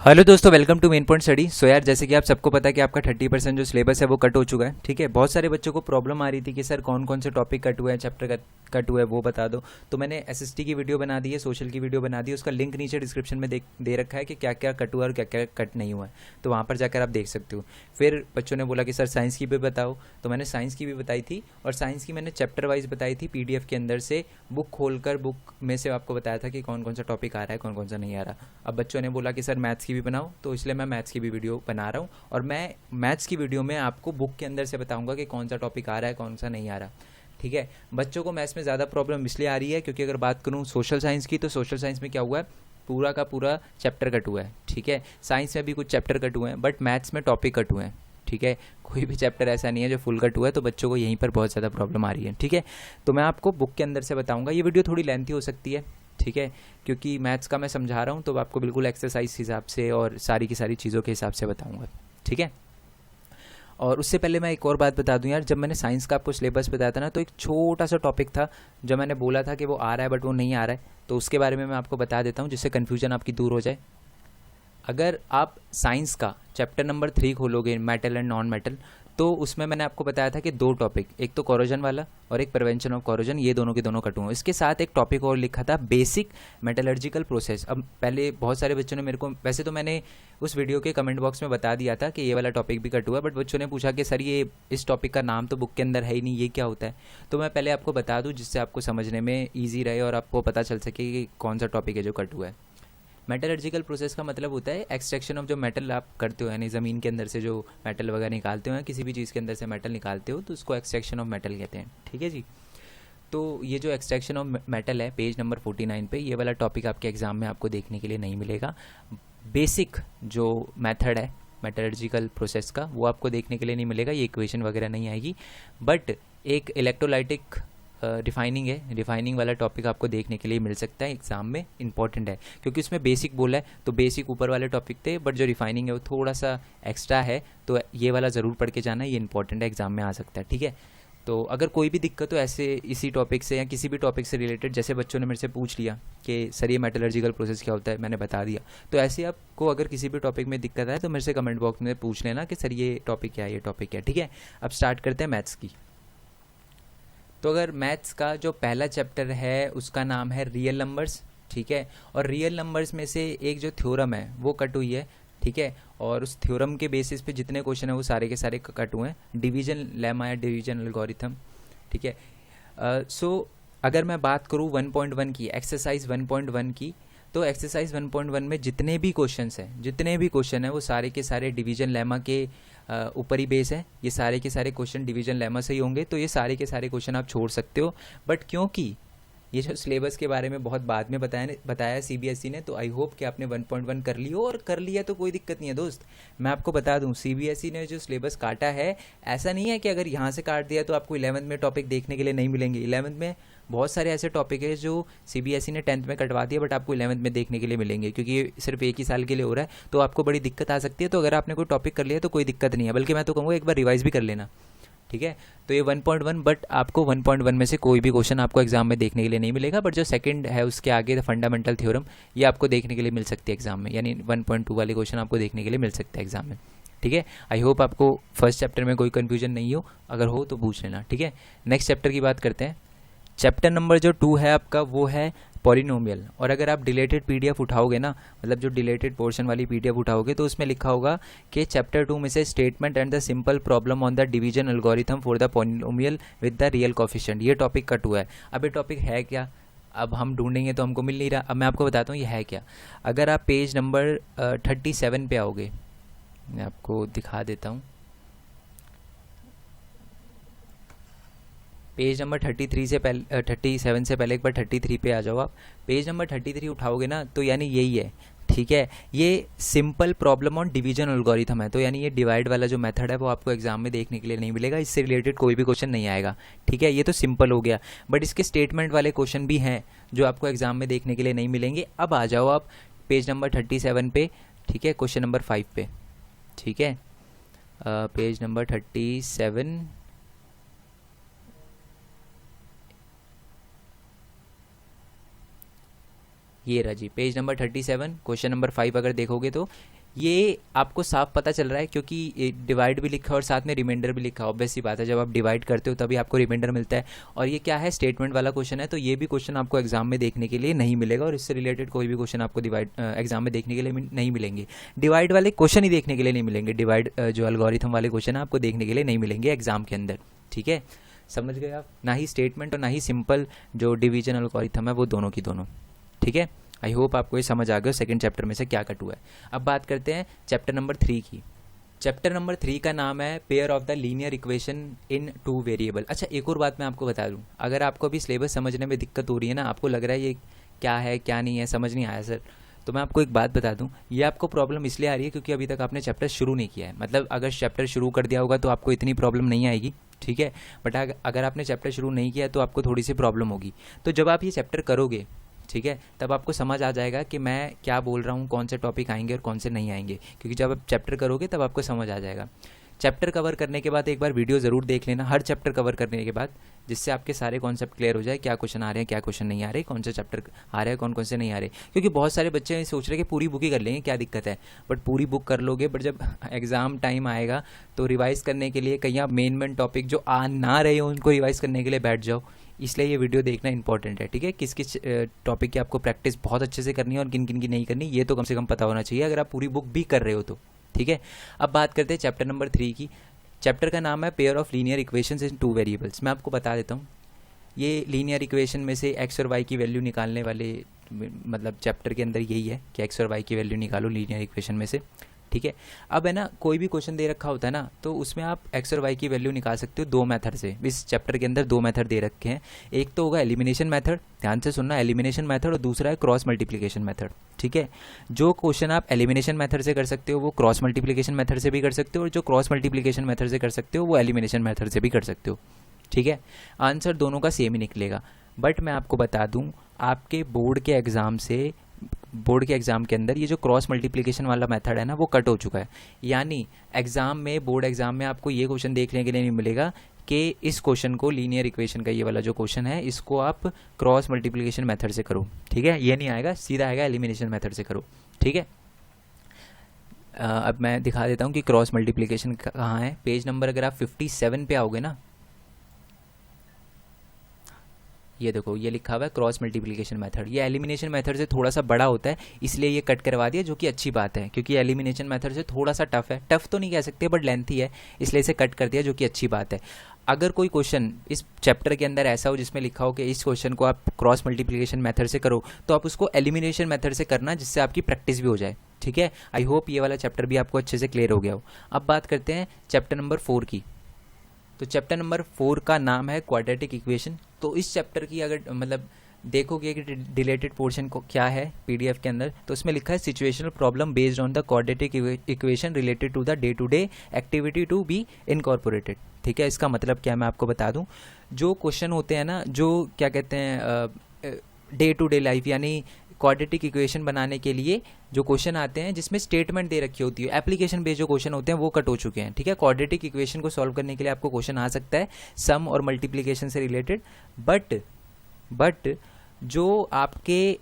Hello दोस्तों, welcome to main point study. So यार, जैसे कि आप सबको पता है कि आपका 30% जो सिलेबस है वो कट हो चुका है। ठीक है, बहुत सारे बच्चों को प्रॉब्लम आ रही थी कि सर कौन कौन से टॉपिक कट हुए हैं, चैप्टर कट हुए हैं, वो बता दो। तो मैंने एसएसटी की वीडियो बना दी है, सोशल की वीडियो बना दी है, उसका लिंक नीचे डिस्क्रिप्शन में दे रखा है कि क्या क्या कट हुआ और क्या क्या कट नहीं हुआ है। तो वहाँ पर जाकर आप देख सकते हो। फिर बच्चों ने बोला कि सर साइंस की भी बताओ, तो मैंने साइंस की भी बताई थी। और साइंस की मैंने चैप्टर वाइज बताई थी, पीडीएफ के अंदर से बुक खोलकर बुक में से आपको बताया था कि कौन कौन सा टॉपिक आ रहा है, कौन कौन सा नहीं आ रहा। अब बच्चों ने बोला कि सर मैथ्स की भी बनाओ, तो इसलिए मैं मैथ्स की भी वीडियो बना रहा हूँ। और मैं मैथ्स की वीडियो में आपको बुक के अंदर से बताऊंगा कि कौन सा टॉपिक आ रहा है, कौन सा नहीं आ रहा। ठीक है, बच्चों को मैथ्स में ज़्यादा प्रॉब्लम इसलिए आ रही है क्योंकि अगर बात करूँ सोशल साइंस की, तो सोशल साइंस में क्या हुआ है, पूरा का पूरा चैप्टर कट हुआ है। ठीक है, साइंस में भी कुछ चैप्टर कट हुए हैं, बट मैथ्स में टॉपिक कट हुए हैं। ठीक है, कोई भी चैप्टर ऐसा नहीं है जो फुल कट हुआ है, तो बच्चों को यहीं पर बहुत ज़्यादा प्रॉब्लम आ रही है। ठीक है, तो मैं आपको बुक के अंदर से बताऊंगा। ये वीडियो थोड़ी लेंथी हो सकती है, ठीक है, क्योंकि मैथ्स का मैं समझा रहा हूँ, तो आपको बिल्कुल एक्सरसाइज हिसाब से और सारी की सारी चीज़ों के हिसाब से बताऊँगा। ठीक है, और उससे पहले मैं एक और बात बता दूं यार, जब मैंने साइंस का आपको सिलेबस बताया था ना, तो एक छोटा सा टॉपिक था जो मैंने बोला था कि वो आ रहा है बट वो नहीं आ रहा है। तो उसके बारे में मैं आपको बता देता हूँ जिससे कन्फ्यूजन आपकी दूर हो जाए। अगर आप साइंस का चैप्टर नंबर 3 खोलोगे, मेटल एंड नॉन मेटल, तो उसमें मैंने आपको बताया था कि दो टॉपिक, एक तो कोरोजन वाला और एक प्रिवेंशन ऑफ कोरोजन, ये दोनों के दोनों कटूंगा। इसके साथ एक टॉपिक और लिखा था, बेसिक मेटलर्जिकल प्रोसेस। अब पहले बहुत सारे बच्चों ने मेरे को, वैसे तो मैंने उस वीडियो के कमेंट बॉक्स में बता दिया था कि ये वाला टॉपिक भी कट हुआ है, बट बच्चों ने पूछा कि सर ये इस टॉपिक का नाम तो बुक के अंदर है ही नहीं, ये क्या होता है। तो मैं पहले आपको बता दूं जिससे आपको समझने में ईजी रहे और आपको पता चल सके कि कौन सा टॉपिक है जो कट हुआ है। मेटलर्जिकल प्रोसेस का मतलब होता है एक्सट्रैक्शन ऑफ, जो मेटल आप करते हो, यानी ज़मीन के अंदर से जो मेटल वगैरह निकालते हो या किसी भी चीज़ के अंदर से मेटल निकालते हो, तो उसको एक्सट्रैक्शन ऑफ मेटल कहते हैं। ठीक है जी, तो ये जो एक्सट्रैक्शन ऑफ मेटल है, पेज नंबर 49 पे, ये वाला टॉपिक आपके एग्जाम में आपको देखने के लिए नहीं मिलेगा। बेसिक जो मेथड है मेटलर्जिकल प्रोसेस का, वो आपको देखने के लिए नहीं मिलेगा, ये इक्वेशन वगैरह नहीं आएगी। बट एक इलेक्ट्रोलाइटिक रिफाइनिंग है, रिफाइनिंग वाला टॉपिक आपको देखने के लिए मिल सकता है एग्जाम में, इंपॉर्टेंट है क्योंकि उसमें बेसिक बोला है, तो बेसिक ऊपर वाले टॉपिक थे, बट जो रिफाइनिंग है वो थोड़ा सा एक्स्ट्रा है, तो ये वाला ज़रूर पढ़ के जाना, ये इंपॉर्टेंट है, एग्जाम में आ सकता है। ठीक है, तो अगर कोई भी दिक्कत हो ऐसे इसी टॉपिक से या किसी भी टॉपिक से रिलेटेड, जैसे बच्चों ने मेरे से पूछ लिया कि सर ये मेटलर्जिकल प्रोसेस क्या होता है, मैंने बता दिया, तो ऐसे आपको अगर किसी भी टॉपिक में दिक्कत आए तो मेरे से कमेंट बॉक्स में पूछ लेना कि सर ये टॉपिक क्या है, ये टॉपिक क्या है। ठीक है, अब स्टार्ट करते हैं मैथ्स की। तो अगर मैथ्स का जो पहला चैप्टर है उसका नाम है रियल नंबर्स। ठीक है, और रियल नंबर्स में से एक जो थ्योरम है वो कट हुई है। ठीक है, और उस थ्योरम के बेसिस पे जितने क्वेश्चन है वो सारे के सारे कट हुए हैं, डिवीजन लेमा या डिवीजन एल्गोरिथम। ठीक है, सो अगर मैं बात करूँ 1.1 की, एक्सरसाइज 1.1 की, तो एक्सरसाइज 1.1 में जितने भी क्वेश्चंस हैं, जितने भी क्वेश्चन हैं वो सारे के सारे डिवीजन लेमा के ऊपर ही बेस है। ये सारे के सारे क्वेश्चन डिवीजन लेमा से ही होंगे, तो ये सारे के सारे क्वेश्चन आप छोड़ सकते हो। बट क्योंकि ये जो सिलेबस के बारे में बहुत बाद में बताया सीबीएसई ने, तो आई होप कि आपने 1.1 कर ली हो, और कर लिया तो कोई दिक्कत नहीं है दोस्त। मैं आपको बता दूं, सीबीएसई ने जो सिलेबस काटा है, ऐसा नहीं है कि अगर यहाँ से काट दिया तो आपको 11th में टॉपिक देखने के लिए नहीं मिलेंगे। 11th में बहुत सारे ऐसे टॉपिक है जो सीबीएसई ने 10th में कटवा दिया, बट आपको 11th में देखने के लिए मिलेंगे, क्योंकि ये सिर्फ एक ही साल के लिए हो रहा है, तो आपको बड़ी दिक्कत आ सकती है। तो अगर आपने कोई टॉपिक कर लिया तो कोई दिक्कत नहीं है, बल्कि मैं तो कहूँगा एक बार रिवाइज भी कर लेना। ठीक है, तो ये 1.1, बट आपको 1.1 में से कोई भी क्वेश्चन आपको एग्जाम में देखने के लिए नहीं मिलेगा, बट जो सेकंड है उसके आगे फंडामेंटल थ्योरम, ये आपको देखने के लिए मिल सकती है एग्जाम में, यानी 1.2 वाले क्वेश्चन आपको देखने के लिए मिल सकते हैं एग्जाम में। ठीक है, आई होप आपको फर्स्ट चैप्टर में कोई कन्फ्यूजन नहीं हो, अगर हो तो पूछ लेना। ठीक है, नेक्स्ट चैप्टर की बात करते हैं। चैप्टर नंबर जो 2 है आपका, वो है पॉलिनोमियल। और अगर आप डिलेटेड पीडीएफ उठाओगे ना, मतलब जो डिलेटेड पोर्शन वाली पीडीएफ उठाओगे, तो उसमें लिखा होगा कि चैप्टर 2 में से statement and the simple problem on the division algorithm for the polynomial with the real coefficient, ये टॉपिक कट हुआ है। अब ये टॉपिक है क्या, अब हम ढूंढेंगे तो हमको मिल नहीं रहा। अब मैं आपको बताता हूँ ये है क्या। अगर आप पेज नंबर 37 पे आओगे, मैं आपको दिखा देता हूँ, पेज नंबर 33 से पहले, 37 से पहले एक बार 33 पे आ जाओ आप। पेज नंबर 33 उठाओगे ना, तो यानी यही है। ठीक है, ये simple problem on division algorithm है, तो यानी ये डिवाइड वाला जो मेथड है वो आपको एग्जाम में देखने के लिए नहीं मिलेगा, इससे रिलेटेड कोई भी क्वेश्चन नहीं आएगा। ठीक है, ये तो सिंपल हो गया, बट इसके स्टेटमेंट वाले क्वेश्चन भी हैं जो आपको एग्जाम में देखने के लिए नहीं मिलेंगे। अब आ जाओ आप पेज नंबर 37 पे। ठीक है, क्वेश्चन नंबर 5 पे। ठीक है, पेज नंबर 37, ये रहा जी पेज नंबर 37 क्वेश्चन नंबर 5 अगर देखोगे तो ये आपको साफ पता चल रहा है, क्योंकि डिवाइड भी लिखा है और साथ में रिमाइंडर भी लिखा है। ऑब्वियस सी बात है, जब आप डिवाइड करते हो तभी आपको रिमाइंडर मिलता है। और ये क्या है, स्टेटमेंट वाला क्वेश्चन है, तो ये भी क्वेश्चन आपको एग्जाम में देखने के लिए नहीं मिलेगा, और इससे रिलेटेड कोई भी क्वेश्चन आपको एग्जाम में देखने के लिए नहीं मिलेंगे। डिवाइड वाले क्वेश्चन ही देखने के लिए नहीं मिलेंगे, डिवाइड जो एल्गोरिथम वाले क्वेश्चन है आपको देखने के लिए नहीं मिलेंगे एग्जाम के अंदर। ठीक है, समझ गए आप? ना ही स्टेटमेंट और ना ही सिंपल जो डिवीजन एल्गोरिथम है वो दोनों की दोनों। ठीक है, आई होप आपको ये समझ आ गया सेकंड चैप्टर में से क्या कट हुआ है। अब बात करते हैं चैप्टर नंबर 3 की। चैप्टर नंबर 3 का नाम है pair of the linear equation in 2 variable. अच्छा, एक और बात मैं आपको बता दूं, अगर आपको अभी सिलेबस समझने में दिक्कत हो रही है ना, आपको लग रहा है ये क्या है क्या नहीं है, समझ नहीं आया सर, तो मैं आपको एक बात बता दूं, ये आपको प्रॉब्लम इसलिए आ रही है क्योंकि अभी तक आपने चैप्टर शुरू नहीं किया है। मतलब अगर चैप्टर शुरू कर दिया होगा तो आपको इतनी प्रॉब्लम नहीं आएगी, ठीक है, बट अगर आपने चैप्टर शुरू नहीं किया तो आपको थोड़ी सी प्रॉब्लम होगी। तो जब आप ये चैप्टर करोगे, ठीक है, तब आपको समझ आ जाएगा कि मैं क्या बोल रहा हूँ, कौन से टॉपिक आएंगे और कौन से नहीं आएंगे, क्योंकि जब आप चैप्टर करोगे तब आपको समझ आ जाएगा। चैप्टर कवर करने के बाद एक बार वीडियो ज़रूर देख लेना, हर चैप्टर कवर करने के बाद, जिससे आपके सारे कॉन्सेप्ट क्लियर हो जाए, क्या क्वेश्चन आ रहे हैं क्या क्वेश्चन नहीं आ रहे, कौन से चैप्टर आ रहे हैं कौन कौन से नहीं आ रहे। क्योंकि बहुत सारे बच्चे सोच रहे हैं कि पूरी बुक ही कर लेंगे, क्या दिक्कत है, बट पूरी बुक कर लोगे, बट जब एग्ज़ाम टाइम आएगा तो रिवाइज़ करने के लिए कहीं आप मेन टॉपिक जो आ ना रहे हो उनको रिवाइज़ करने के लिए बैठ जाओ। इसलिए ये वीडियो देखना इंपॉर्टेंट है। ठीक है, किस किस टॉपिक की आपको प्रैक्टिस बहुत अच्छे से करनी है और किन किन की नहीं करनी, ये तो कम से कम पता होना चाहिए अगर आप पूरी बुक भी कर रहे हो तो। ठीक है, अब बात करते हैं चैप्टर नंबर 3 की। चैप्टर का नाम है pair of linear equations in 2 variables. मैं आपको बता देता हूँ, ये लीनियर इक्वेशन में से एक्स और वाई की वैल्यू निकालने वाले, मतलब चैप्टर के अंदर यही है कि एक्स और वाई की वैल्यू निकालो लीनियर इक्वेशन में से। ठीक है, अब है ना, कोई भी क्वेश्चन दे रखा होता है ना, तो उसमें आप एक्स और वाई की वैल्यू निकाल सकते हो 2 मेथड से। इस चैप्टर के अंदर 2 मेथड दे रखे हैं, एक तो होगा एलिमिनेशन मेथड, ध्यान से सुनना, एलिमिनेशन मेथड, और दूसरा है क्रॉस मल्टीप्लिकेशन मेथड। ठीक है, जो क्वेश्चन आप एलिमिनेशन मेथड से कर सकते हो वो क्रॉस मल्टीप्लिकेशन मेथड से भी कर सकते हो, और जो क्रॉस मल्टीप्लिकेशन मेथड से कर सकते हो वो एलिमिनेशन मेथड से भी कर सकते हो। ठीक है, आंसर दोनों का सेम ही निकलेगा, बट मैं आपको बता दूं, आपके बोर्ड के एग्ज़ाम के अंदर ये जो क्रॉस मल्टीप्लिकेशन वाला मेथड है ना वो कट हो चुका है। यानी एग्ज़ाम में, बोर्ड एग्ज़ाम में आपको ये क्वेश्चन देखने के लिए नहीं मिलेगा कि इस क्वेश्चन को, लीनियर इक्वेशन का ये वाला जो क्वेश्चन है, इसको आप क्रॉस मल्टीप्लिकेशन मेथड से करो। ठीक है, ये नहीं आएगा, सीधा आएगा एलिमिनेशन मेथड से करो। ठीक है, अब मैं दिखा देता हूँ कि क्रॉस मल्टीप्लिकेशन कहाँ है। पेज नंबर अगर आप 57 पे आओगे ना, ये देखो, ये लिखा हुआ है क्रॉस मल्टीप्लिकेशन मेथड। ये एलिमिनेशन मेथड से थोड़ा सा बड़ा होता है, इसलिए ये कट करवा दिया, जो कि अच्छी बात है, क्योंकि एलिमिनेशन मेथड से थोड़ा सा टफ है, टफ तो नहीं कह सकते बट लेंथी है, इसलिए इसे कट कर दिया, जो कि अच्छी बात है। अगर कोई क्वेश्चन इस चैप्टर के अंदर ऐसा हो जिसमें लिखा हो कि इस क्वेश्चन को आप क्रॉस मल्टीप्लिकेशन मेथड से करो, तो आप उसको एलिमिनेशन मेथड से करना, जिससे आपकी प्रैक्टिस भी हो जाए। ठीक है, आई होप ये वाला चैप्टर भी आपको अच्छे से क्लियर हो गया हो। अब बात करते हैं चैप्टर नंबर 4 की। तो चैप्टर नंबर 4 का नाम है क्वाड्रेटिक इक्वेशन। तो इस चैप्टर की अगर मतलब देखोगे कि रिलेटेड पोर्शन को क्या है पीडीएफ के अंदर, तो उसमें लिखा है situational problem based on the quadratic equation related to the day to day activity to be incorporated. ठीक है, इसका मतलब क्या है मैं आपको बता दूं, जो क्वेश्चन होते हैं ना, जो क्या कहते हैं डे टू डे लाइफ, यानी क्वाड्रेटिक इक्वेशन बनाने के लिए जो क्वेश्चन आते हैं जिसमें स्टेटमेंट दे रखी होती है, एप्लीकेशन बेस्ड जो क्वेश्चन होते हैं वो कट हो चुके हैं। ठीक है, क्वाड्रेटिक इक्वेशन को सॉल्व करने के लिए आपको क्वेश्चन आ सकता है सम और मल्टीप्लिकेशन से रिलेटेड, बट जो आपके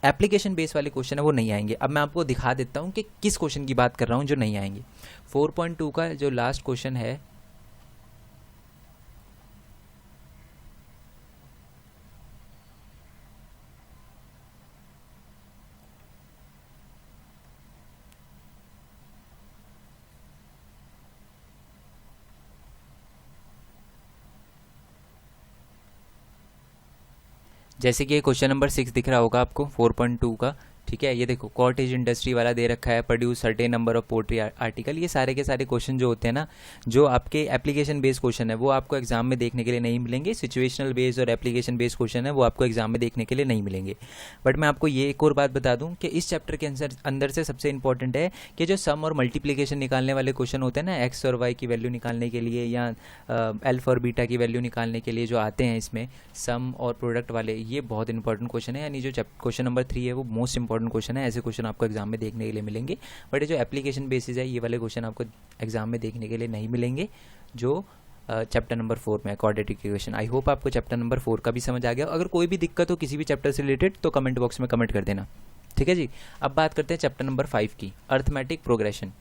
एप्लीकेशन बेस वाले क्वेश्चन है वो नहीं आएंगे। अब मैं आपको दिखा देता हूँ कि किस क्वेश्चन की बात कर रहा हूँ जो नहीं आएंगे। 4.2 का जो लास्ट क्वेश्चन है, जैसे कि ये क्वेश्चन नंबर 6 दिख रहा होगा आपको 4.2 का। ठीक है, ये देखो, कॉटेज इंडस्ट्री वाला दे रखा है, produce certain number of poultry article. ये सारे के सारे क्वेश्चन जो होते हैं ना, जो आपके एप्लीकेशन बेस्ड क्वेश्चन है वो आपको एग्जाम में देखने के लिए नहीं मिलेंगे। सिचुएशनल बेस्ड और एप्लीकेशन बेस्ड क्वेश्चन है वो आपको एग्जाम में देखने के लिए नहीं मिलेंगे। बट मैं आपको ये एक और बात बता दूं कि इस चैप्टर के अंदर से सबसे इंपॉर्टेंट है कि जो सम और मल्टीप्लीकेशन निकालने वाले क्वेश्चन होते हैं ना, एक्स और वाई की वैल्यू निकालने के लिए या एल्फा और बीटा की वैल्यू निकालने के लिए जो आते हैं इसमें सम और प्रोडक्ट वाले, ये बहुत इंपॉर्टेंट क्वेश्चन है। यानी जो क्वेश्चन नंबर 3 है वो मोस्ट इंपॉर्टेंट क्वेश्चन है, ऐसे क्वेश्चन आपको एग्जाम में देखने के लिए मिलेंगे। बट ये जो एप्लीकेशन बेसिस है, ये वाले क्वेश्चन आपको एग्जाम में देखने के लिए नहीं मिलेंगे, जो चैप्टर नंबर 4 में क्वाड्रेटिक इक्वेशन। आई होप आपको चैप्टर नंबर 4 का भी समझ आ गया। अगर कोई भी दिक्कत हो किसी भी चैप्टर से रिलेटेड तो कमेंट बॉक्स में कमेंट कर देना, ठीक है जी। अब बात करते हैं चैप्टर नंबर 5 की, अर्थमेटिक प्रोग्रेशन।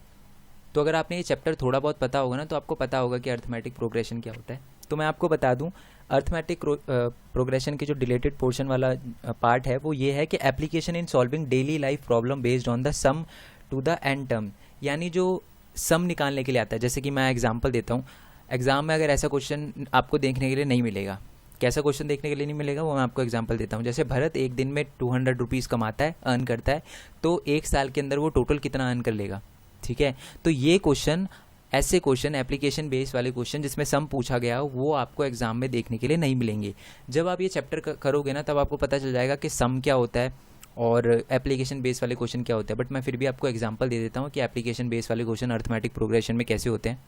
तो अगर आपने ये चैप्टर थोड़ा बहुत पता होगा ना तो आपको पता होगा कि अर्थमेटिक प्रोग्रेशन क्या होता है। तो मैं आपको बता दूं, अर्थमेटिक प्रोग्रेशन के जो डिलेटेड पोर्शन वाला पार्ट है वो ये है कि application in solving daily life problem based on the sum to the n term, यानी जो सम निकालने के लिए आता है। जैसे कि मैं एग्जांपल देता हूँ, एग्जाम में अगर ऐसा क्वेश्चन आपको देखने के लिए नहीं मिलेगा, कैसा क्वेश्चन देखने के लिए नहीं मिलेगा वो मैं आपको एग्जांपल देता हूँ। जैसे भरत एक दिन में 200 रुपीज़ कमाता है, अर्न करता है, तो एक साल के अंदर वो टोटल कितना अर्न कर लेगा, ठीक है। तो ये क्वेश्चन, ऐसे क्वेश्चन एप्लीकेशन बेस वाले क्वेश्चन जिसमें सम पूछा गया हो वो आपको एग्जाम में देखने के लिए नहीं मिलेंगे। जब आप ये चैप्टर करोगे ना तब आपको पता चल जाएगा कि सम क्या होता है और एप्लीकेशन बेस वाले क्वेश्चन क्या होते हैं। बट मैं फिर भी आपको एग्जांपल दे देता हूँ कि एप्लीकेशन बेस वाले क्वेश्चन अर्थमेटिक प्रोग्रेशन में कैसे होते हैं।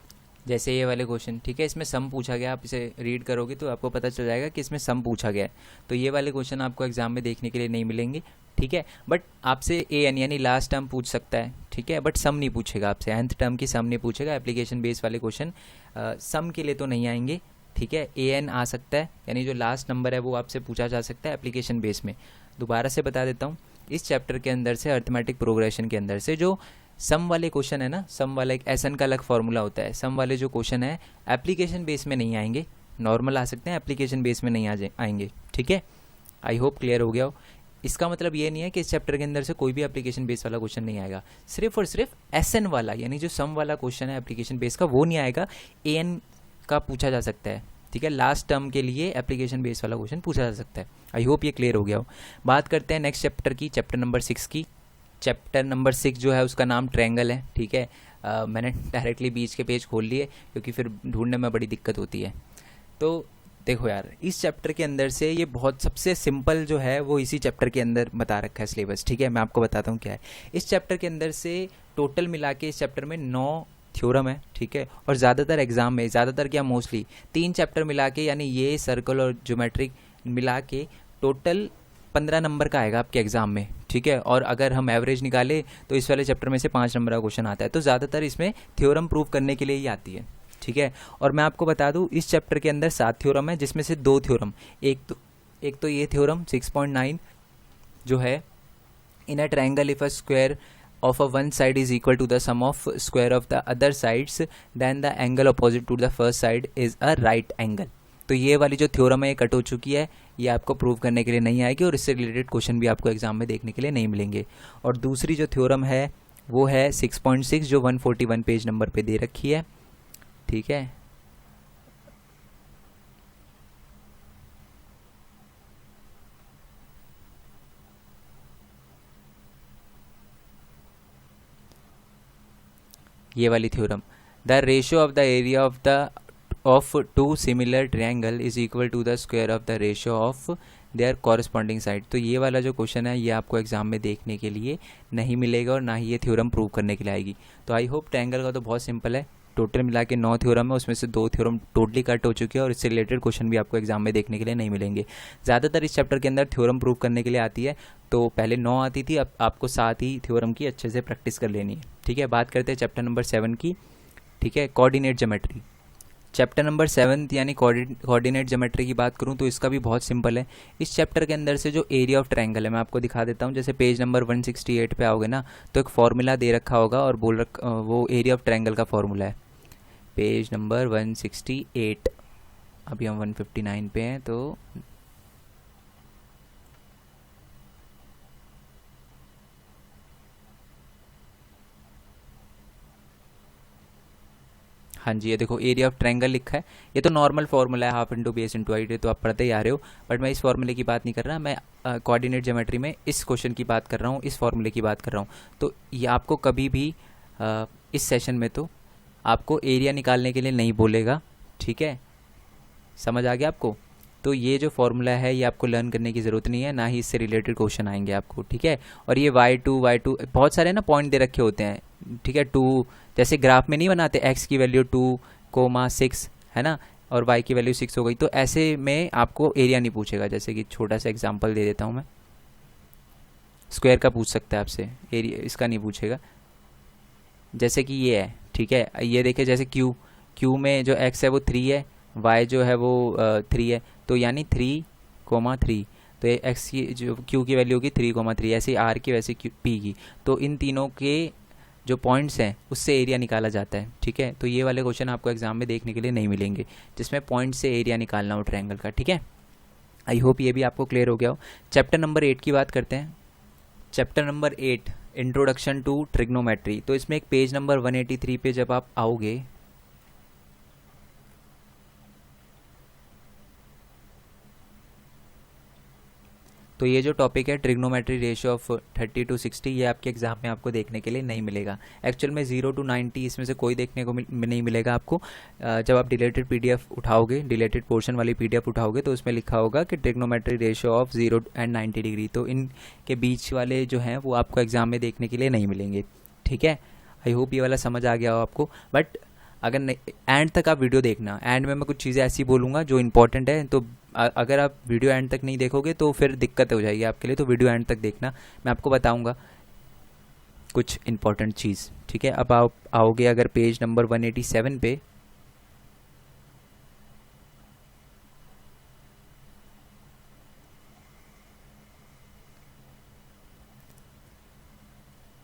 जैसे ये वाले क्वेश्चन, ठीक है, इसमें सम पूछा गया, आप इसे रीड करोगे तो आपको पता चल जाएगा कि इसमें सम पूछा गया है। तो ये वाले क्वेश्चन आपको एग्जाम में देखने के लिए नहीं मिलेंगे, ठीक है। बट आपसे ए एन यानी लास्ट टर्म पूछ सकता है, ठीक है, बट सम नहीं पूछेगा आपसे, nth टर्म की सम नहीं पूछेगा। एप्लीकेशन बेस वाले क्वेश्चन सम के लिए तो नहीं आएंगे, ठीक है। ए एन आ सकता है, यानी जो लास्ट नंबर है वो आपसे पूछा जा सकता है एप्लीकेशन बेस में। दोबारा से बता देता हूँ, इस चैप्टर के अंदर से अर्थमेटिक प्रोग्रेशन के अंदर से जो सम वाले क्वेश्चन है ना, सम वाला एक एस एन का अलग फॉर्मूला होता है, सम वाले जो क्वेश्चन है एप्लीकेशन बेस में नहीं आएंगे, नॉर्मल आ सकते हैं, एप्लीकेशन बेस में नहीं आएंगे, ठीक है। आई होप क्लियर हो गया हो। इसका मतलब ये नहीं है कि इस चैप्टर के अंदर से कोई भी एप्लीकेशन बेस वाला क्वेश्चन नहीं आएगा, सिर्फ और सिर्फ एस एन वाला यानी जो सम वाला क्वेश्चन है एप्लीकेशन बेस का वो नहीं आएगा, ए एन का पूछा जा सकता है, ठीक है। लास्ट टर्म के लिए एप्लीकेशन बेस वाला क्वेश्चन पूछा जा सकता है। आई होप ये क्लियर हो गया हो। बात करते हैं नेक्स्ट चैप्टर की, चैप्टर नंबर 6 की। चैप्टर नंबर 6 जो है उसका नाम ट्रायंगल है, ठीक है। मैंने डायरेक्टली बीच के पेज खोल लिए क्योंकि फिर ढूंढने में बड़ी दिक्कत होती है। तो देखो यार, इस चैप्टर के अंदर से ये बहुत सबसे सिंपल जो है वो इसी चैप्टर के अंदर बता रखा है सिलेबस, ठीक है। मैं आपको बताता हूँ क्या है इस चैप्टर के अंदर से। टोटल मिला के इस चैप्टर में 9 थ्योरम है, ठीक है। और ज़्यादातर एग्जाम में, ज़्यादातर क्या मोस्टली 3 चैप्टर मिला के यानी ये सर्कल और ज्योमेट्रिक मिला के टोटल 15 नंबर का आएगा आपके एग्जाम में, ठीक है। और अगर हम एवरेज निकाले तो इस वाले चैप्टर में से 5 नंबर का क्वेश्चन आता है। तो ज़्यादातर इसमें थ्योरम प्रूव करने के लिए ही आती है, ठीक है। और मैं आपको बता दूं इस चैप्टर के अंदर 7 थ्योरम है, जिसमें से 2 थ्योरम, एक तो ये थ्योरम 6.9 जो है, in a triangle if a square of a one side is equal to the sum of square of the other sides then the angle opposite to the first side is a right angle। तो ये वाली जो theorem है ये cut हो चुकी है, ये आपको प्रूव करने के लिए नहीं आएगी और इससे रिलेटेड क्वेश्चन भी आपको एग्जाम में देखने के लिए नहीं मिलेंगे। और दूसरी जो थ्योरम है वो है 6.6 जो 141 पेज नंबर पे दे रखी है, ठीक है। ये वाली theorem, the ratio of the area of two similar triangle is equal to the square of the ratio of their corresponding side. तो ये वाला जो क्वेश्चन है ये आपको एग्जाम में देखने के लिए नहीं मिलेगा और ना ही ये थ्योरम प्रूव करने के लिए आएगी। तो आई होप ट्रायंगल का तो बहुत सिंपल है, टोटल मिला के 9 थ्योरम है, उसमें से 2 थ्योरम टोटली कट हो चुके हैं और इससे रिलेटेड क्वेश्चन भी आपको एग्जाम में देखने के लिए नहीं मिलेंगे। ज़्यादातर इस चैप्टर के अंदर थ्योरम प्रूव करने के लिए आती है, तो पहले 9 आती थी, अब आपको 7 ही थ्योरम की अच्छे से प्रैक्टिस कर लेनी है, ठीक है। बात करते हैं चैप्टर नंबर 7 की, ठीक है, कोऑर्डिनेट ज्योमेट्री। चैप्टर नंबर 7 यानी कोऑर्डिनेट ज्योमेट्री की बात करूं तो इसका भी बहुत सिंपल है। इस चैप्टर के अंदर से जो एरिया ऑफ ट्रायंगल है मैं आपको दिखा देता हूं। जैसे पेज नंबर 168 पे आओगे ना तो एक फॉर्मूला दे रखा होगा और वो एरिया ऑफ ट्रायंगल का फॉर्मूला है, पेज नंबर 168। अभी हम 159 पे हैं तो हाँ जी, ये देखो एरिया ऑफ ट्रायंगल लिखा है। ये तो नॉर्मल फार्मूला है, half into base into height, तो आप पढ़ते ही आ रहे हो। बट मैं इस फार्मूले की बात नहीं कर रहा, मैं कोऑर्डिनेट ज्योमेट्री में इस क्वेश्चन की बात कर रहा हूँ, इस फार्मूले की बात कर रहा हूँ। तो ये आपको कभी भी इस सेशन में तो आपको एरिया निकालने के लिए नहीं बोलेगा, ठीक है, समझ आ गया आपको। तो ये जो फॉर्मूला है ये आपको लर्न करने की ज़रूरत नहीं है, ना ही इससे रिलेटेड क्वेश्चन आएंगे आपको, ठीक है। और ये y2 बहुत सारे ना पॉइंट दे रखे होते हैं, ठीक है। 2 जैसे ग्राफ में नहीं बनाते, x की वैल्यू 2,6 है ना, और y की वैल्यू 6 हो गई, तो ऐसे में आपको एरिया नहीं पूछेगा। जैसे कि छोटा सा एग्जांपल दे देता हूँ मैं, स्क्वायर का पूछ सकता है आपसे, एरिया इसका नहीं पूछेगा। जैसे कि ये है, ठीक है, ये देखिए जैसे क्यू में जो एक्स है वो 3 है, वाई जो है वो 3 है, तो यानी 3,3। तो ये एक्स की जो क्यू की वैल्यू होगी 3,3, ऐसे आर की वैसे पी की। तो इन तीनों के जो पॉइंट्स हैं उससे एरिया निकाला जाता है, ठीक है। तो ये वाले क्वेश्चन आपको एग्जाम में देखने के लिए नहीं मिलेंगे जिसमें पॉइंट से एरिया निकालना हो ट्रायंगल का, ठीक है। आई होप ये भी आपको क्लियर हो गया हो। चैप्टर नंबर 8 की बात करते हैं। Chapter number 8 introduction to trigonometry. तो इसमें एक पेज नंबर 183 पे जब आप आओगे, तो ये जो टॉपिक है ट्रिग्नोमेट्री रेशियो ऑफ 30 to 60, ये आपके एग्जाम में आपको देखने के लिए नहीं मिलेगा। एक्चुअल में 0 to 90 इसमें से कोई देखने को नहीं मिलेगा आपको। जब आप डिलेटेड पीडीएफ उठाओगे, डिलेटेड पोर्शन वाली पीडीएफ उठाओगे, तो उसमें लिखा होगा कि trigonometry ratio of 0 and 90 degree. तो इनके बीच वाले जो हैं वो आपको एग्जाम में देखने के लिए नहीं मिलेंगे, ठीक है। आई होप ये वाला समझ आ गया हो आपको। बट अगर एंड तक आप वीडियो देखना, एंड में मैं कुछ चीज़ें ऐसी बोलूँगा जो इंपॉर्टेंट है, तो अगर आप वीडियो एंड तक नहीं देखोगे तो फिर दिक्कत हो जाएगी आपके लिए। तो वीडियो एंड तक देखना, मैं आपको बताऊंगा कुछ इंपॉर्टेंट चीज़, ठीक है। अब आप आओगे अगर पेज नंबर 187 पे,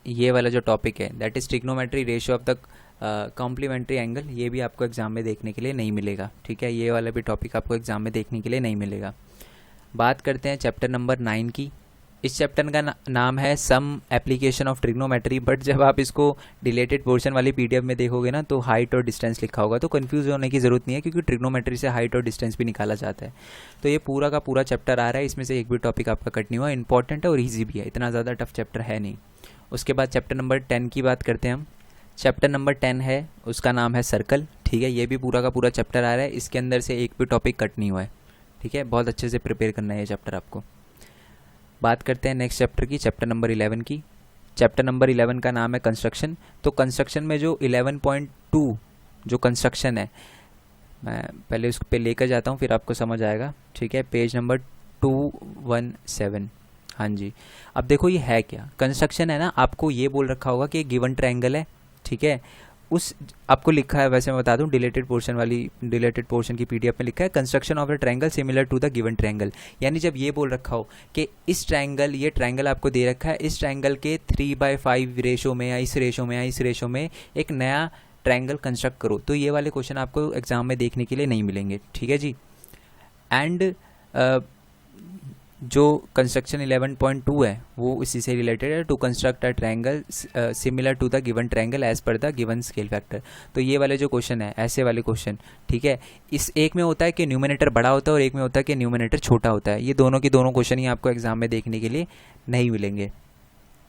ये वाला जो टॉपिक है that is trigonometry ratio of the complementary angle, ये भी आपको एग्जाम में देखने के लिए नहीं मिलेगा, ठीक है। ये वाला भी टॉपिक आपको एग्जाम में देखने के लिए नहीं मिलेगा। बात करते हैं चैप्टर नंबर 9 की। इस चैप्टर का नाम है some application of trigonometry, but जब आप इसको डिलेटेड पोर्शन वाली पीडीएफ में देखोगे ना तो हाइट और डिस्टेंस लिखा होगा, तो कंफ्यूज होने की ज़रूरत नहीं है क्योंकि ट्रिग्नोमेट्री से हाइट और डिस्टेंस भी निकाला जाता है। तो ये पूरा का पूरा चैप्टर आ रहा है, इसमें से एक भी टॉपिक आपका कट नहीं हुआ, इंपॉर्टेंट है और ईजी भी है, इतना ज़्यादा टफ चैप्टर है नहीं। उसके बाद चैप्टर नंबर 10 की बात करते हैं हम। चैप्टर नंबर 10 है, उसका नाम है सर्कल, ठीक है। ये भी पूरा का पूरा चैप्टर आ रहा है, इसके अंदर से एक भी टॉपिक कट नहीं हुआ है, ठीक है। बहुत अच्छे से प्रिपेयर करना है ये चैप्टर आपको। बात करते हैं नेक्स्ट चैप्टर की, चैप्टर नंबर 11 की। चैप्टर नंबर 11 का नाम है कंस्ट्रक्शन। तो कंस्ट्रक्शन में जो 11.2 जो कंस्ट्रक्शन है, मैं पहले उस पर लेकर जाता हूँ फिर आपको समझ आएगा, ठीक है। पेज नंबर 217, हाँ जी। अब देखो ये है क्या, कंस्ट्रक्शन है ना, आपको ये बोल रखा होगा कि गिवन ट्रायंगल है, ठीक है। उस आपको लिखा है, वैसे मैं बता दूं, डिलेटेड पोर्शन की पीडीएफ में लिखा है construction of a triangle similar to the given triangle. यानी जब ये बोल रखा हो कि इस ट्रायंगल, ये ट्रायंगल आपको दे रखा है, इस ट्रायंगल के 3/5 रेशो में या इस रेशो में या इस रेशो में एक नया ट्रायंगल कंस्ट्रक्ट करो, तो ये वाले क्वेश्चन आपको एग्जाम में देखने के लिए नहीं मिलेंगे, ठीक है जी। एंड जो कंस्ट्रक्शन 11.2 है वो इसी से रिलेटेड है, to construct a triangle similar to the given triangle as per the given scale factor. तो ये वाले जो क्वेश्चन है, ऐसे वाले क्वेश्चन, ठीक है। इस एक में होता है कि न्यूमिनेटर बड़ा होता है और एक में होता है कि न्यूमिनेटर छोटा होता है। ये दोनों की दोनों क्वेश्चन ही आपको एग्जाम में देखने के लिए नहीं मिलेंगे,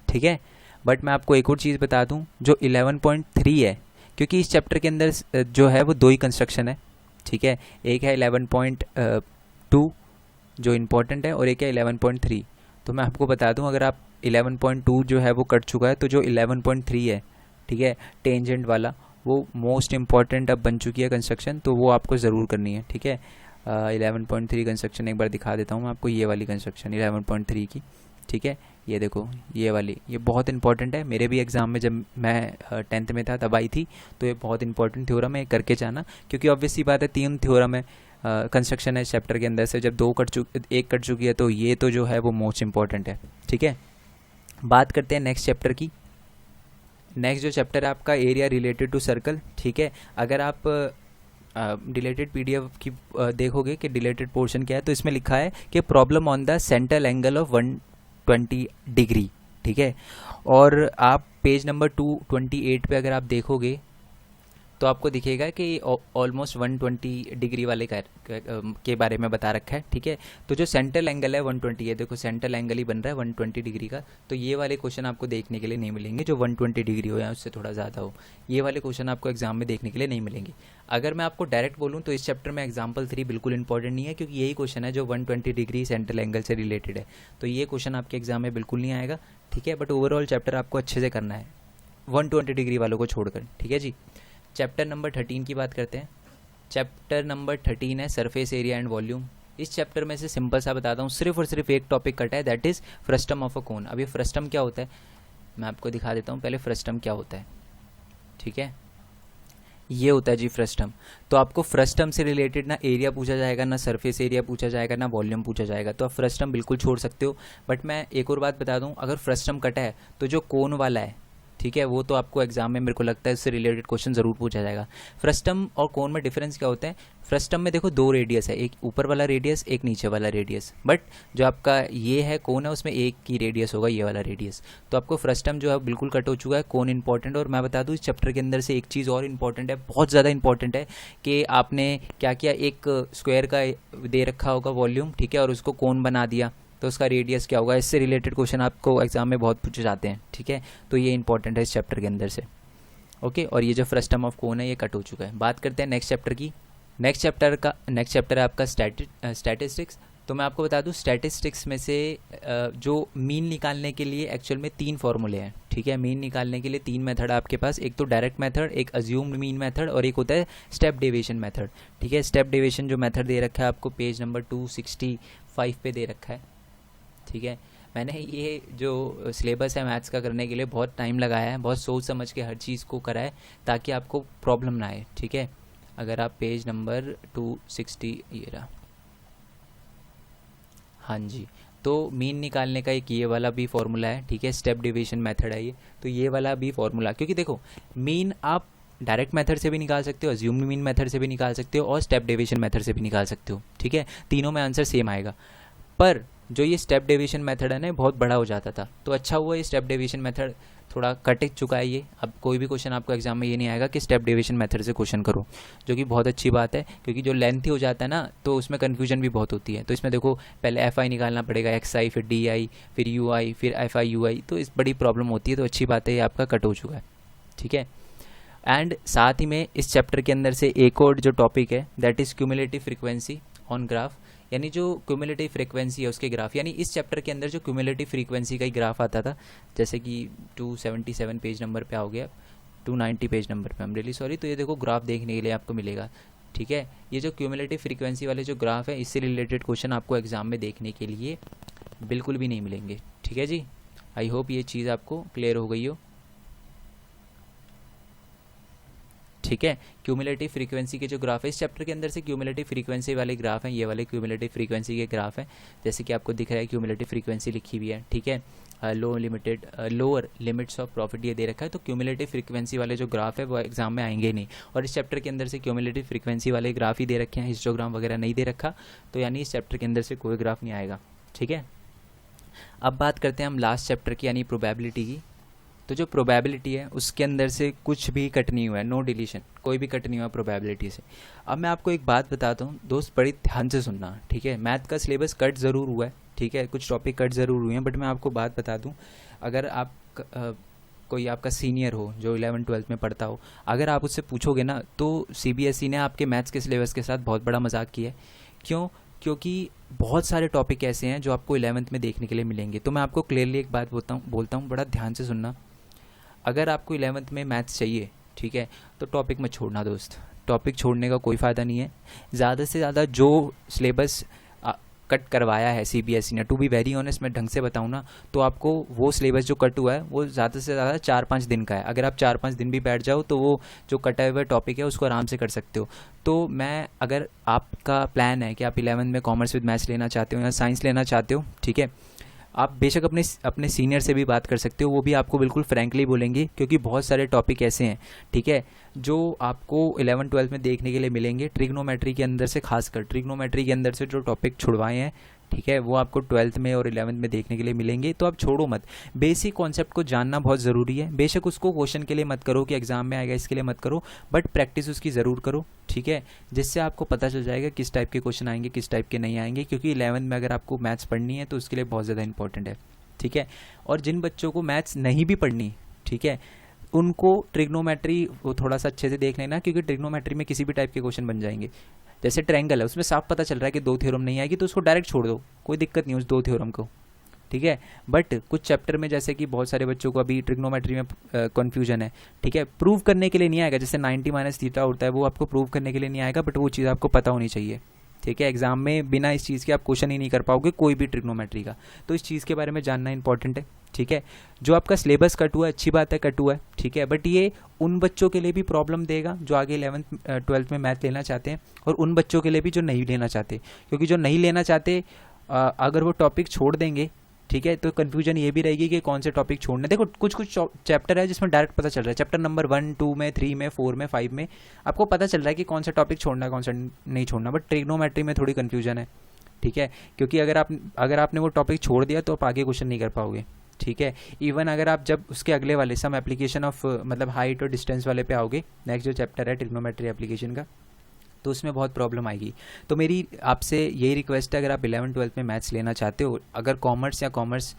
ठीक है। बट मैं आपको एक और चीज़ बता दूं, जो 11.3 है, क्योंकि इस चैप्टर के अंदर जो है वो 2 ही कंस्ट्रक्शन है, ठीक है। एक है 11.2 जो इम्पोर्टेंट है और एक है 11.3। तो मैं आपको बता दूं, अगर आप 11.2 जो है वो कट चुका है, तो जो 11.3 है, ठीक है, टेंजेंट वाला, वो मोस्ट इम्पॉर्टेंट अब बन चुकी है कंस्ट्रक्शन, तो वो आपको ज़रूर करनी है, ठीक है। 11.3 कंस्ट्रक्शन एक बार दिखा देता हूँ मैं आपको, ये वाली कंस्ट्रक्शन 11.3 की, ठीक है। ये देखो ये वाली, ये बहुत इंपॉर्टेंट है, मेरे भी एग्जाम में जब मैं 10th में था तब आई थी। तो ये बहुत इंपॉर्टेंट थ्योरम है, करके जाना, क्योंकि ऑब्वियस सी बात है 3 थ्योरम है कंस्ट्रक्शन है इस चैप्टर के अंदर से, जब एक कट चुकी है तो ये तो जो है वो मोस्ट इंपॉर्टेंट है, ठीक है। बात करते हैं नेक्स्ट चैप्टर की। नेक्स्ट जो चैप्टर है आपका एरिया रिलेटेड टू सर्कल, ठीक है। अगर आप डिलेटेड पीडीएफ की देखोगे कि डिलेटेड पोर्शन क्या है, तो इसमें लिखा है कि problem on the central angle of 120 degree, ठीक है। और आप पेज नंबर 228 पे अगर आप देखोगे तो आपको दिखेगा कि ऑलमोस्ट 120 डिग्री वाले के बारे में बता रखा है, ठीक है। तो जो सेंट्रल एंगल है 120 है, देखो सेंट्रल एंगल ही बन रहा है 120 डिग्री का, तो ये वाले क्वेश्चन आपको देखने के लिए नहीं मिलेंगे जो 120 डिग्री हो या उससे थोड़ा ज़्यादा हो। ये वाले क्वेश्चन आपको एग्जाम में देखने के लिए नहीं मिलेंगे। अगर मैं आपको डायरेक्ट बोलूँ तो इस चैप्टर में एग्जाम्पल 3 बिल्कुल इंपॉर्टेंट नहीं है, क्योंकि यही क्वेश्चन है जो 120 डिग्री सेंट्रल एंगल से रिलेटेड है, तो ये क्वेश्चन आपके एग्जाम में बिल्कुल नहीं आएगा, ठीक है। बट ओवरऑल चैप्टर आपको अच्छे से करना है 120 डिग्री वालों को छोड़कर, ठीक है जी। चैप्टर नंबर 13 की बात करते हैं। चैप्टर नंबर 13 है सरफेस एरिया एंड वॉल्यूम। इस चैप्टर में से सिंपल सा बताता हूँ, सिर्फ और सिर्फ एक टॉपिक कटा है, that is frustum of a cone. अब ये फ्रस्टम क्या होता है मैं आपको दिखा देता हूँ, पहले फ्रस्टम क्या होता है, ठीक है। ये होता है जी फ्रस्टम। तो आपको फ्रस्टम से रिलेटेड ना एरिया पूछा जाएगा, ना सरफेस एरिया पूछा जाएगा, ना वॉल्यूम पूछा जाएगा, तो आप फ्रस्टम बिल्कुल छोड़ सकते हो। बट मैं एक और बात बता दूं, अगर फ्रस्टम कटा है तो जो कोन वाला है, ठीक है, वो तो आपको एग्जाम में मेरे को लगता है उससे रिलेटेड क्वेश्चन ज़रूर पूछा जाएगा। फ्रस्टम और कोन में डिफरेंस क्या होता है? फ्रस्टम में देखो दो रेडियस है, एक ऊपर वाला रेडियस, एक नीचे वाला रेडियस, बट जो आपका ये है कोन है उसमें एक ही रेडियस होगा, ये वाला रेडियस। तो आपको फ्रस्टम जो है बिल्कुल कट हो चुका है, कोन इंपॉर्टेंट। और मैं बता दूं इस चैप्टर के अंदर से एक चीज़ और इंपॉर्टेंट है, बहुत ज़्यादा इंपॉर्टेंट है, कि आपने क्या किया, एक स्क्वायर का दे रखा होगा वॉल्यूम, ठीक है, और उसको कोन बना दिया, तो उसका रेडियस क्या होगा, इससे रिलेटेड क्वेश्चन आपको एग्जाम में बहुत पूछे जाते हैं, ठीक है। तो ये इंपॉर्टेंट है इस चैप्टर के अंदर से, ओके। और ये जो फ्रस्टम ऑफ कोन है ये कट हो चुका है। बात करते हैं नेक्स्ट चैप्टर की। नेक्स्ट चैप्टर है आपका स्टैटिस्टिक्स। तो मैं आपको बता दूं स्टैटिस्टिक्स में से जो मीन निकालने के लिए एक्चुअल में 3 फॉर्मूले हैं, ठीक है। मीन निकालने के लिए 3 मेथड है आपके पास, एक तो डायरेक्ट मेथड, एक अज्यूम्ड मीन मेथड, और एक होता है स्टेप डेविएशन मेथड, ठीक है। स्टेप डेविएशन जो मेथड दे रखा है आपको पेज नंबर 265 पे दे रखा है, ठीक है। मैंने ये जो सिलेबस है मैथ्स का करने के लिए बहुत टाइम लगाया है, बहुत सोच समझ के हर चीज़ को करा है, ताकि आपको प्रॉब्लम ना आए, ठीक है। अगर आप पेज नंबर 260 ये रहा, हाँ जी, तो मीन निकालने का एक ये वाला भी फॉर्मूला है, ठीक है। स्टेप डिवीजन मेथड है ये, तो ये वाला भी फॉर्मूला, क्योंकि देखो मीन आप डायरेक्ट मेथड से भी निकाल सकते हो, अज्यूम्ड मीन मेथड से भी निकाल सकते हो, और स्टेप डिवीजन मेथड से भी निकाल सकते हो, ठीक है। तीनों में आंसर सेम आएगा। पर जो ये स्टेप डेविएशन मेथड है ना बहुत बड़ा हो जाता था, तो अच्छा हुआ ये स्टेप डेविएशन मेथड थोड़ा कट चुका है ये। अब कोई भी क्वेश्चन आपको एग्जाम में ये नहीं आएगा कि स्टेप डेविएशन मेथड से क्वेश्चन करो, जो कि बहुत अच्छी बात है, क्योंकि जो लेंथी हो जाता है ना तो उसमें कन्फ्यूजन भी बहुत होती है। तो इसमें देखो पहले एफ आई निकालना पड़ेगा, एक्स आई, फिर डी आई, फिर यू आई, फिर एफ आई यू आई, तो इस बड़ी प्रॉब्लम होती है। तो अच्छी बात है ये आपका कट हो चुका है, ठीक है। एंड साथ ही में इस चैप्टर के अंदर से एक और जो टॉपिक है that is cumulative frequency on graph, यानी जो क्यूमुलेटिव फ्रीक्वेंसी है उसके ग्राफ। यानी इस चैप्टर के अंदर जो क्यूमुलेटिव फ्रीक्वेंसी का ही ग्राफ आता था, जैसे कि 277 पेज नंबर पे आओगे आप, 290 पेज नंबर पे, आई एम रियली सॉरी। तो ये देखो ग्राफ देखने के लिए आपको मिलेगा, ठीक है। ये जो क्यूमुलेटिव फ्रीक्वेंसी वाले जो ग्राफ है इससे रिलेटेड क्वेश्चन आपको एग्जाम में देखने के लिए बिल्कुल भी नहीं मिलेंगे, ठीक है जी। आई होप ये चीज़ आपको क्लियर हो गई हो, ठीक है। क्यूमुलेटिव फ्रीक्वेंसी के जो ग्राफ है इस चैप्टर के अंदर से क्यूमुलेटिव फ्रीक्वेंसी वाले ग्राफ हैं, ये वाले क्यूमुलेटिव फ्रीक्वेंसी के ग्राफ हैं, जैसे कि आपको दिख रहा है क्यूमुलेटिव फ्रीक्वेंसी लिखी हुई है, ठीक है। लोअर लिमिट्स ऑफ प्रॉफिट ये दे रखा है। तो क्यूमुलेटिव फ्रीक्वेंसी वाले जो ग्राफ है वो एग्जाम में आएंगे नहीं, और इस चैप्टर के अंदर से क्यूमुलेटिव फ्रीक्वेंसी वाले ग्राफ ही दे रखे हैं, हिस्टोग्राम वगैरह नहीं दे रखा, तो यानी इस चैप्टर के अंदर से कोई ग्राफ नहीं आएगा, ठीक है। अब बात करते हैं हम लास्ट चैप्टर की, यानी प्रोबेबिलिटी की। तो जो प्रोबेबिलिटी है उसके अंदर से कुछ भी कट नहीं हुआ है, नो डिलीशन, कोई भी कट नहीं हुआ प्रोबेबिलिटी से। अब मैं आपको एक बात बताता हूँ दोस्त, बड़ी ध्यान से सुनना, ठीक है। मैथ का सिलेबस कट ज़रूर हुआ है, ठीक है, कुछ टॉपिक कट ज़रूर हुए हैं, बट मैं आपको बात बता दूँ, अगर आप कोई आपका सीनियर हो जो 11-12 में पढ़ता हो, अगर आप उससे पूछोगे ना तो CBSE ने आपके मैथ्स के सिलेबस के साथ बहुत बड़ा मजाक किया है। क्यों? क्योंकि बहुत सारे टॉपिक ऐसे हैं जो आपको 11th में देखने के लिए मिलेंगे। तो मैं आपको क्लियरली एक बात बोलता हूँ, बड़ा ध्यान से सुनना। अगर आपको 11th में मैथ्स चाहिए, ठीक है, तो टॉपिक मत छोड़ना दोस्त, टॉपिक छोड़ने का कोई फ़ायदा नहीं है। ज़्यादा से ज़्यादा जो सिलेबस कट करवाया है CBSE ने, टू बी वेरी ऑनेस्ट मैं ढंग से बताऊँ ना, तो आपको वो सिलेबस जो कट हुआ है वो ज़्यादा से ज़्यादा 4-5 दिन का है। अगर आप 4-5 दिन भी बैठ जाओ तो वो जो कटा हुआ टॉपिक है उसको आराम से कर सकते हो। तो मैं, अगर आपका प्लान है कि आप 11th में कॉमर्स विद मैथ्स लेना चाहते हो या साइंस लेना चाहते हो, ठीक है, आप बेशक अपने सीनियर से भी बात कर सकते हो, वो भी आपको बिल्कुल फ्रैंकली बोलेंगे, क्योंकि बहुत सारे टॉपिक ऐसे हैं, ठीक है, जो आपको 11-12 में देखने के लिए मिलेंगे। ट्रिग्नोमेट्री के अंदर से, खासकर ट्रिग्नोमेट्री के अंदर से जो टॉपिक छुड़वाए हैं, ठीक है, वो आपको 12th में और 11th में देखने के लिए मिलेंगे। तो आप छोड़ो मत, बेसिक कॉन्सेप्ट को जानना बहुत ज़रूरी है। बेशक उसको क्वेश्चन के लिए मत करो कि एग्जाम में आएगा इसके लिए मत करो, बट प्रैक्टिस उसकी ज़रूर करो, ठीक है, जिससे आपको पता चल जाएगा किस टाइप के क्वेश्चन आएंगे, किस टाइप के नहीं आएंगे। क्योंकि 11th में अगर आपको मैथ्स पढ़नी है तो उसके लिए बहुत ज़्यादा इंपॉर्टेंट है, ठीक है। और जिन बच्चों को मैथ्स नहीं भी पढ़नी, ठीक है, उनको ट्रिग्नोमेट्री वो थोड़ा सा अच्छे से देख लेना, क्योंकि ट्रिग्नोमेट्री में किसी भी टाइप के क्वेश्चन बन जाएंगे। जैसे ट्रायंगल है, उसमें साफ पता चल रहा है कि 2 थ्योरम नहीं आएगी, तो उसको डायरेक्ट छोड़ दो, कोई दिक्कत नहीं उस 2 थ्योरम को, ठीक है। बट कुछ चैप्टर में, जैसे कि बहुत सारे बच्चों को अभी ट्रिग्नोमेट्री में कन्फ्यूजन है, ठीक है, प्रूव करने के लिए नहीं आएगा। जैसे 90 - थीटा होता है, वो आपको प्रूव करने के लिए नहीं आएगा, बट वो चीज़ आपको पता होनी चाहिए, ठीक है। एग्जाम में बिना इस चीज़ के आप क्वेश्चन ही नहीं कर पाओगे कोई भी ट्रिग्नोमेट्री का, तो इस चीज़ के बारे में जानना इंपॉर्टेंट है, ठीक है। जो आपका सिलेबस कट हुआ है, अच्छी बात है कट हुआ है, ठीक है, बट ये उन बच्चों के लिए भी प्रॉब्लम देगा जो आगे 11th-12th में मैथ लेना चाहते हैं, और उन बच्चों के लिए भी जो नहीं लेना चाहते, क्योंकि जो नहीं लेना चाहते अगर वो टॉपिक छोड़ देंगे, ठीक है, तो कन्फ्यूजन ये भी रहेगी कि कौन से टॉपिक छोड़ने। देखो कुछ कुछ चैप्टर है जिसमें डायरेक्ट पता चल रहा है, चैप्टर नंबर 1, 2 में, 3 में, 4 में, 5 में आपको पता चल रहा है कि कौन सा टॉपिक छोड़ना है, कौन सा नहीं छोड़ना, बट ट्रिग्नोमेट्री में थोड़ी कन्फ्यूजन है, ठीक है, क्योंकि अगर आपने वो टॉपिक छोड़ दिया तो आप आगे क्वेश्चन नहीं कर पाओगे, ठीक है। इवन अगर आप जब उसके अगले वाले सम एप्लीकेशन ऑफ मतलब हाइट और डिस्टेंस वाले पे आओगे, नेक्स्ट जो चैप्टर है ट्रिग्नोमेट्री एप्लीकेशन का, तो उसमें बहुत प्रॉब्लम आएगी। तो मेरी आपसे यही रिक्वेस्ट है, अगर आप 11th-12th में मैथ्स लेना चाहते हो, अगर कॉमर्स या कॉमर्स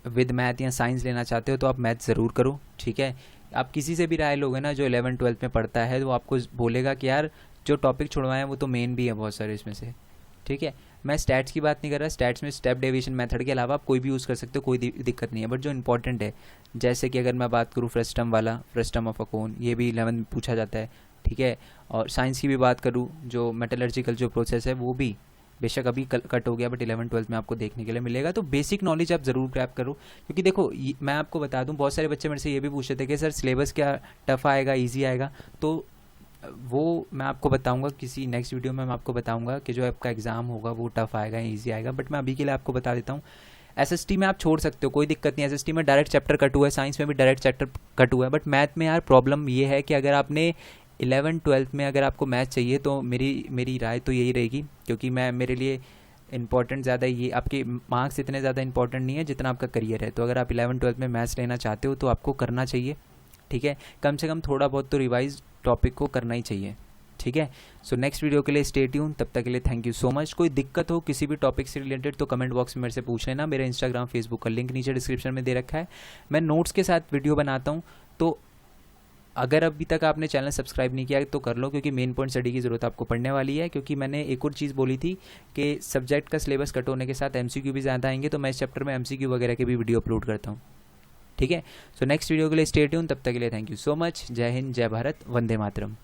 विद मैथ या साइंस लेना चाहते हो तो आप मैथ ज़रूर करो, ठीक है। आप किसी से भी राय लोगे ना जो 11th-12th में पढ़ता है, वो आपको बोलेगा कि यार जो टॉपिक छुड़वाए हैं वो तो मेन भी है बहुत सारे इसमें से, ठीक है। मैं स्टैट्स की बात नहीं कर रहा, स्टैट्स में स्टेप डेविएशन मेथड के अलावा आप कोई भी यूज़ कर सकते हो, कोई दिक्कत नहीं है, बट जो इंपॉर्टेंट है, जैसे कि अगर मैं बात करूँ फ्रस्टम वाला, फ्रस्टम ऑफ अ कोन, ये भी 11th में पूछा जाता है, ठीक है। और साइंस की भी बात करूँ, जो मेटलर्जिकल जो प्रोसेस है वो भी बेशक अभी कट हो गया, बट 11th-12th में आपको देखने के लिए मिलेगा। तो बेसिक नॉलेज आप ज़रूर ग्रैब करो, क्योंकि देखो मैं आपको बता दूं, बहुत सारे बच्चे मेरे से ये भी पूछते थे कि सर सिलेबस क्या टफ आएगा, ईजी आएगा, तो वो मैं आपको बताऊंगा किसी नेक्स्ट वीडियो में, मैं आपको बताऊंगा कि जो आपका एग्ज़ाम होगा वो टफ आएगा या ईजी आएगा, बट मैं अभी के लिए आपको बता देता हूँ। एसएसटी में आप छोड़ सकते हो, कोई दिक्कत नहीं है, एसएसटी में डायरेक्ट चैप्टर कट हुआ है, साइंस में भी डायरेक्ट चैप्टर कट हुआ है, बट मैथ में यार प्रॉब्लम ये है कि अगर आपने 11th-12th में अगर आपको मैथ चाहिए तो मेरी राय तो यही रहेगी, क्योंकि मेरे लिए इंपॉर्टेंट ज़्यादा ये आपके मार्क्स इतने ज़्यादा इंपॉर्टेंट नहीं है जितना आपका करियर है। तो अगर आप 11th-12th में मैथ्स लेना चाहते हो तो आपको करना चाहिए, ठीक है, कम से कम थोड़ा बहुत तो रिवाइज टॉपिक को करना ही चाहिए, ठीक है। सो नेक्स्ट वीडियो के लिए स्टे ट्यून, तब तक के लिए थैंक यू सो मच। कोई दिक्कत हो किसी भी टॉपिक से रिलेटेड तो कमेंट बॉक्स में मेरे से पूछ लेना, मेरे इंस्टाग्राम फेसबुक का लिंक नीचे डिस्क्रिप्शन में दे रखा है, मैं नोट्स के साथ वीडियो बनाता हूँ, तो अगर अभी तक आपने चैनल सब्सक्राइब नहीं किया तो कर लो, क्योंकि मेन पॉइंट स्टडी की ज़रूरत आपको पड़ने वाली है। क्योंकि मैंने एक और चीज़ बोली थी कि सब्जेक्ट का सिलेबस कट होने के साथ एमसीक्यू भी ज़्यादा आएंगे, तो मैं इस चैप्टर में एमसीक्यू वगैरह के भी वीडियो अपलोड करता हूँ, ठीक है। सो नेक्स्ट वीडियो के लिए स्टे ट्यून, तब तक के लिए थैंक यू सो मच। जय हिंद, जय भारत, वंदे मातरम।